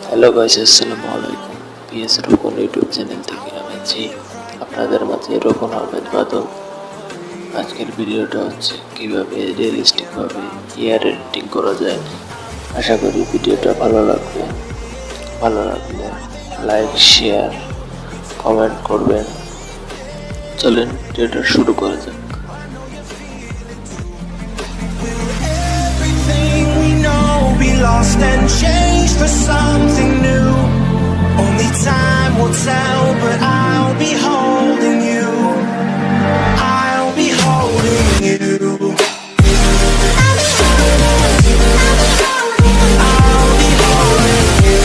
Hello guys, আসসালামু আলাইকুম। PS রোকন YouTube channel থেকে আমি আছি আপনাদের মাঝে রোকন আহমেদ বাদল। আজকের ভিডিওটা হচ্ছে কিভাবে রিয়েলিস্টিকভাবে হেয়ার এডিটিং করা যায়। আশা করি ভিডিওটা ভালো লাগবে। ভালো লাগলে লাইক, শেয়ার, কমেন্ট করবেন। চলেন ভিডিওটা শুরু করা যাক। Lost and changed for something new. Only time will tell, but I'll be holding you. I'll be holding you. I'll be holding you. I'll be holding you.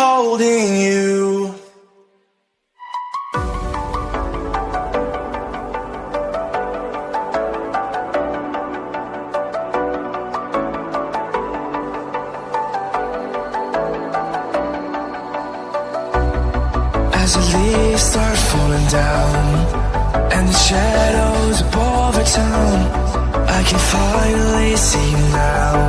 Holding you. As the leaves start falling down and the shadows above our town, I can finally see you now.